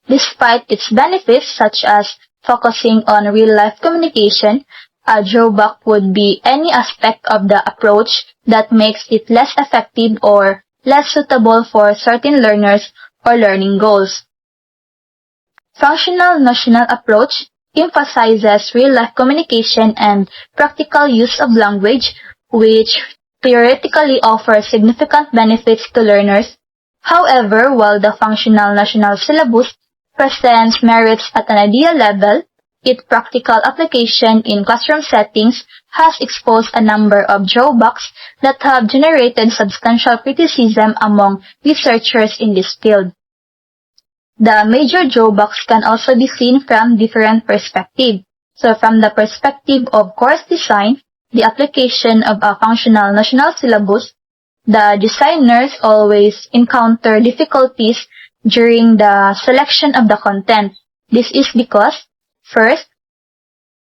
Despite its benefits such as focusing on real-life communication, a drawback would be any aspect of the approach that makes it less effective or less suitable for certain learners or learning goals. Functional-Notional approach emphasizes real-life communication and practical use of language, which theoretically offers significant benefits to learners. However, while the Functional-Notional syllabus presents merits at an ideal level, its practical application in classroom settings has exposed a number of drawbacks that have generated substantial criticism among researchers in this field. The major drawbacks can also be seen from different perspectives. So from the perspective of course design, the application of a Functional-Notional syllabus, the designers always encounter difficulties during the selection of the content. This is because, first,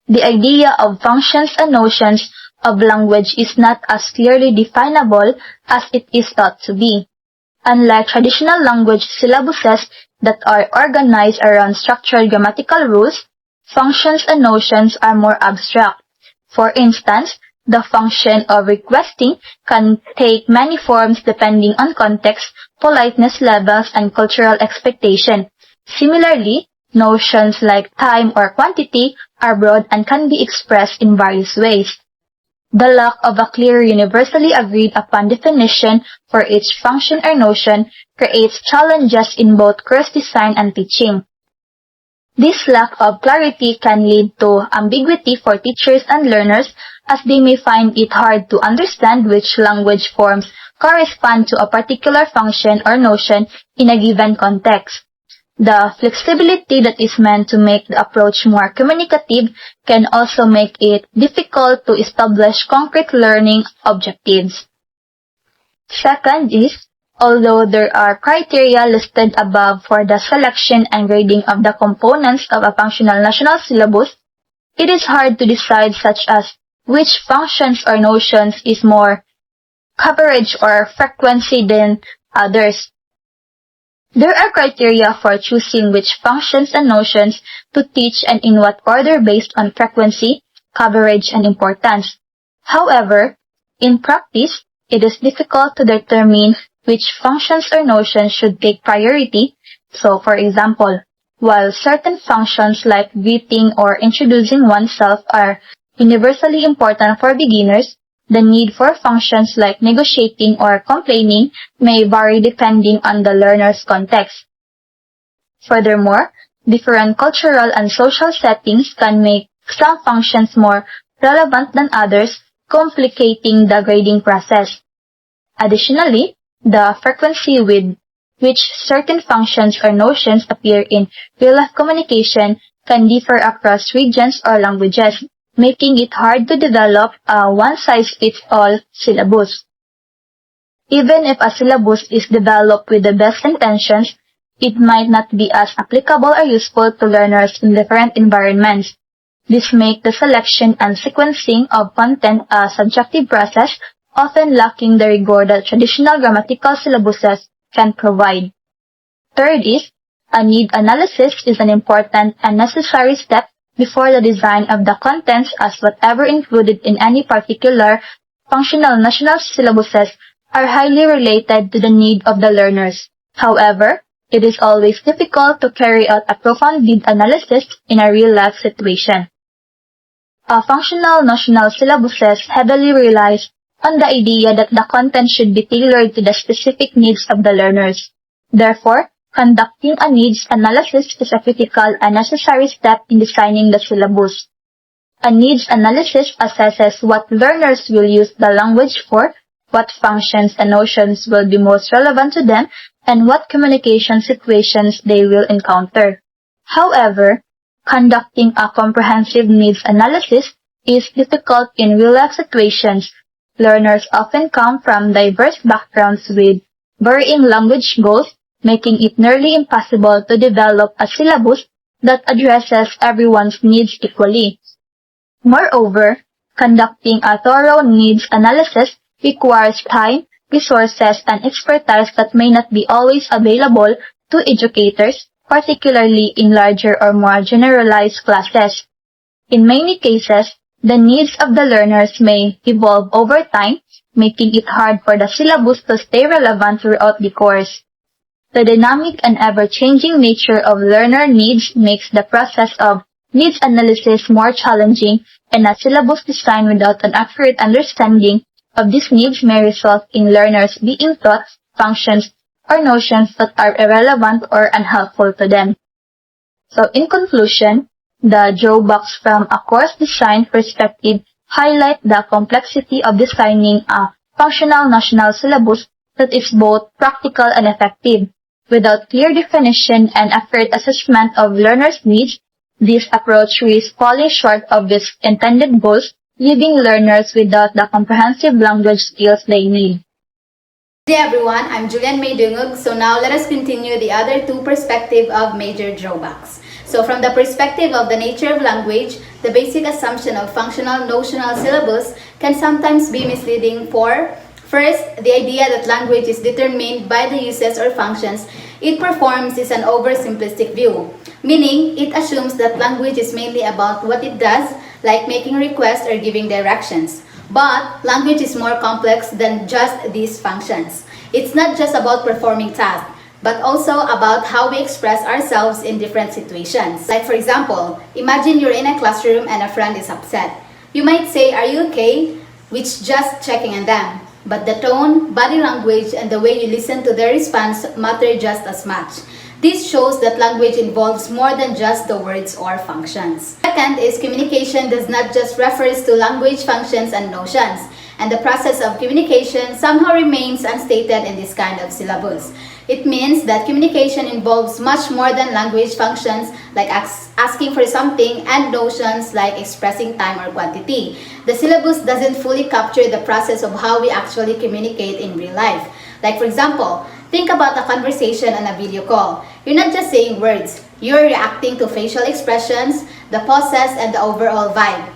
the idea of functions and notions of language is not as clearly definable as it is thought to be. Unlike traditional language syllabuses that are organized around structured grammatical rules, functions and notions are more abstract. For instance, the function of requesting can take many forms depending on context, politeness levels, and cultural expectation. Similarly, notions like time or quantity are broad and can be expressed in various ways. The lack of a clear universally agreed upon definition for each function or notion creates challenges in both course design and teaching. This lack of clarity can lead to ambiguity for teachers and learners as they may find it hard to understand which language forms correspond to a particular function or notion in a given context. The flexibility that is meant to make the approach more communicative can also make it difficult to establish concrete learning objectives. Second is, although there are criteria listed above for the selection and grading of the components of a Functional-Notional syllabus, it is hard to decide such as which functions or notions is more coverage or frequency than others. There are criteria for choosing which functions and notions to teach and in what order based on frequency, coverage, and importance. However, in practice, it is difficult to determine which functions or notions should take priority. So, for example, while certain functions like greeting or introducing oneself are universally important for beginners, the need for functions like negotiating or complaining may vary depending on the learner's context. Furthermore, different cultural and social settings can make some functions more relevant than others, complicating the grading process. Additionally, the frequency with which certain functions or notions appear in real-life communication can differ across regions or languages, making it hard to develop a one-size-fits-all syllabus. Even if a syllabus is developed with the best intentions, it might not be as applicable or useful to learners in different environments. This makes the selection and sequencing of content a subjective process, often lacking the rigor that traditional grammatical syllabuses can provide. Third is, a need analysis is an important and necessary step before the design of the contents, as whatever included in any particular functional national syllabuses are highly related to the need of the learners. However, it is always difficult to carry out a profound need analysis in a real-life situation. A functional notional syllabuses heavily relies on the idea that the content should be tailored to the specific needs of the learners. Therefore, conducting a needs analysis is a critical and necessary step in designing the syllabus. A needs analysis assesses what learners will use the language for, what functions and notions will be most relevant to them, and what communication situations they will encounter. However, conducting a comprehensive needs analysis is difficult in real-life situations. Learners often come from diverse backgrounds with varying language goals, making it nearly impossible to develop a syllabus that addresses everyone's needs equally. Moreover, conducting a thorough needs analysis requires time, resources, and expertise that may not be always available to educators, particularly in larger or more generalized classes. In many cases, the needs of the learners may evolve over time, making it hard for the syllabus to stay relevant throughout the course. The dynamic and ever-changing nature of learner needs makes the process of needs analysis more challenging, and a syllabus design without an accurate understanding of these needs may result in learners being taught functions or notions that are irrelevant or unhelpful to them. So in conclusion, the drawbacks from a course design perspective highlight the complexity of designing a functional national syllabus that is both practical and effective. Without clear definition and accurate assessment of learners' needs, this approach risks falling short of its intended goals, leaving learners without the comprehensive language skills they need. Hey everyone, I'm Julian Maydungog. So now let us continue the other two perspectives of major drawbacks. So from the perspective of the nature of language, the basic assumption of functional notional syllabus can sometimes be misleading for first, the idea that language is determined by the uses or functions it performs is an oversimplistic view, meaning it assumes that language is mainly about what it does, like making requests or giving directions. But language is more complex than just these functions. It's not just about performing tasks, but also about how we express ourselves in different situations. Like for example, imagine you're in a classroom and a friend is upset. You might say, "Are you okay?" which just checking on them. But the tone, body language, and the way you listen to their response matter just as much. This shows that language involves more than just the words or functions. Second is communication does not just refers to language functions and notions, and the process of communication somehow remains unstated in this kind of syllabus. It means that communication involves much more than language functions like asking for something and notions like expressing time or quantity. The syllabus doesn't fully capture the process of how we actually communicate in real life. Like for example, think about a conversation on a video call. You're not just saying words, you're reacting to facial expressions, the pauses, and the overall vibe.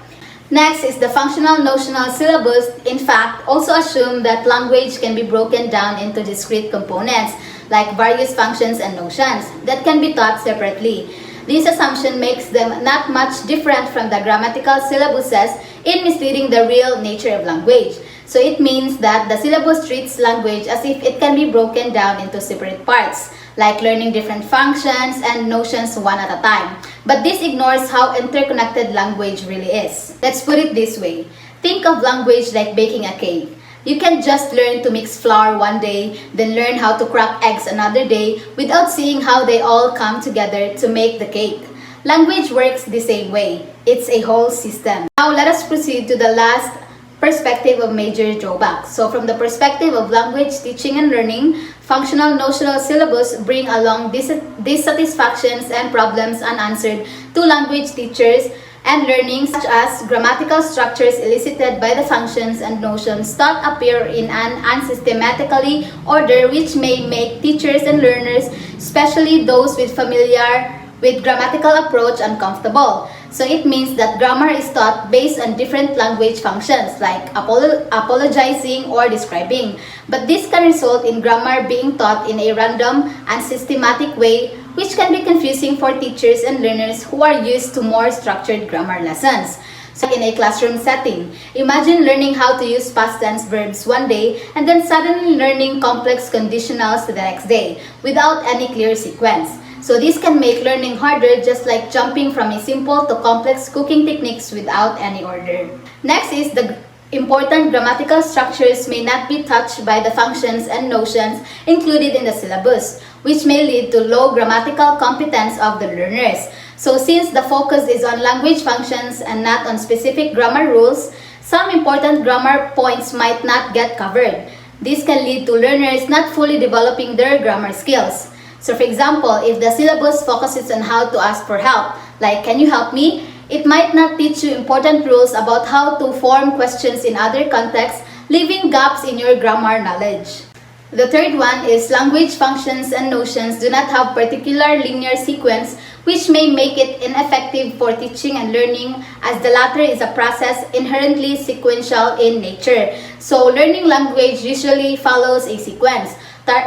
Next is the functional notional syllabus. In fact, also assume that language can be broken down into discrete components like various functions and notions that can be taught separately. This assumption makes them not much different from the grammatical syllabuses in misleading the real nature of language. So it means that the syllabus treats language as if it can be broken down into separate parts, like learning different functions and notions one at a time. But this ignores how interconnected language really is. Let's put it this way. Think of language like baking a cake. You can just learn to mix flour one day, then learn how to crack eggs another day without seeing how they all come together to make the cake. Language works the same way. It's a whole system. Now let us proceed to the last perspective of major drawbacks. So from the perspective of language teaching and learning, functional-notional syllabus bring along dissatisfactions and problems unanswered to language teachers and learning, such as grammatical structures elicited by the functions and notions taught appear in an unsystematically order, which may make teachers and learners, especially those familiar with grammatical approach, uncomfortable. So it means that grammar is taught based on different language functions like apologizing or describing. But this can result in grammar being taught in a random and systematic way, which can be confusing for teachers and learners who are used to more structured grammar lessons. So in a classroom setting, imagine learning how to use past tense verbs one day and then suddenly learning complex conditionals the next day without any clear sequence. So this can make learning harder, just like jumping from a simple to complex cooking techniques without any order. Next is the important grammatical structures may not be touched by the functions and notions included in the syllabus, which may lead to low grammatical competence of the learners. So since the focus is on language functions and not on specific grammar rules, some important grammar points might not get covered. This can lead to learners not fully developing their grammar skills. So for example, if the syllabus focuses on how to ask for help, like "can you help me?" it might not teach you important rules about how to form questions in other contexts, leaving gaps in your grammar knowledge. The third one is language functions and notions do not have particular linear sequence, which may make it ineffective for teaching and learning, as the latter is a process inherently sequential in nature. So learning language usually follows a sequence,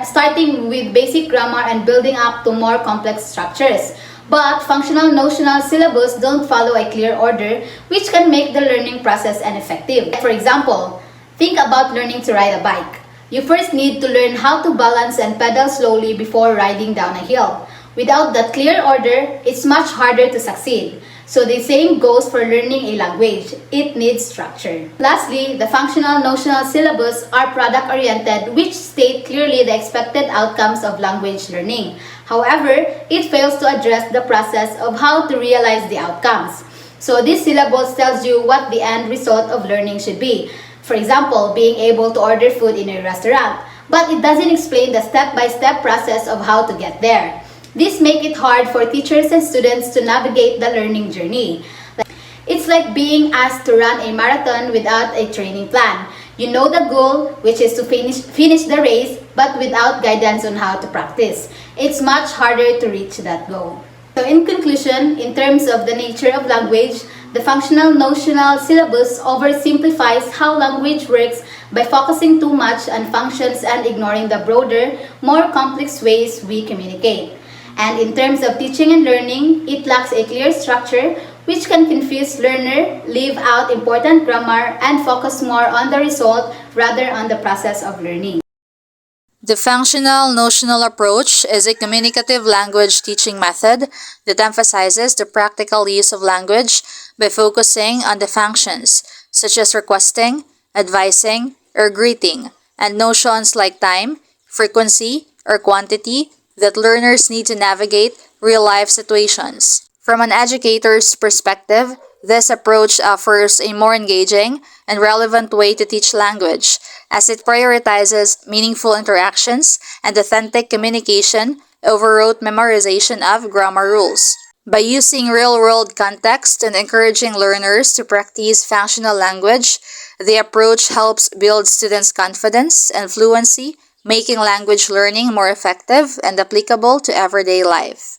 starting with basic grammar and building up to more complex structures. But functional-notional syllabus don't follow a clear order, which can make the learning process ineffective. For example, think about learning to ride a bike. You first need to learn how to balance and pedal slowly before riding down a hill. Without that clear order, it's much harder to succeed. So the same goes for learning a language. It needs structure. Lastly, the functional-notional syllabus are product-oriented, which state clearly the expected outcomes of language learning. However, it fails to address the process of how to realize the outcomes. So this syllabus tells you what the end result of learning should be. For example, being able to order food in a restaurant, but it doesn't explain the step-by-step process of how to get there. This makes it hard for teachers and students to navigate the learning journey. It's like being asked to run a marathon without a training plan. You know the goal, which is to finish the race, but without guidance on how to practice. It's much harder to reach that goal. So in conclusion, in terms of the nature of language, the functional-notional syllabus oversimplifies how language works by focusing too much on functions and ignoring the broader, more complex ways we communicate. And in terms of teaching and learning, it lacks a clear structure, which can confuse learner, leave out important grammar, and focus more on the result rather on the process of learning. The functional-notional approach is a communicative language teaching method that emphasizes the practical use of language by focusing on the functions, such as requesting, advising, or greeting, and notions like time, frequency, or quantity that learners need to navigate real-life situations. From an educator's perspective, this approach offers a more engaging and relevant way to teach language, as it prioritizes meaningful interactions and authentic communication over rote memorization of grammar rules. By using real-world context and encouraging learners to practice functional language, the approach helps build students' confidence and fluency, making language learning more effective and applicable to everyday life.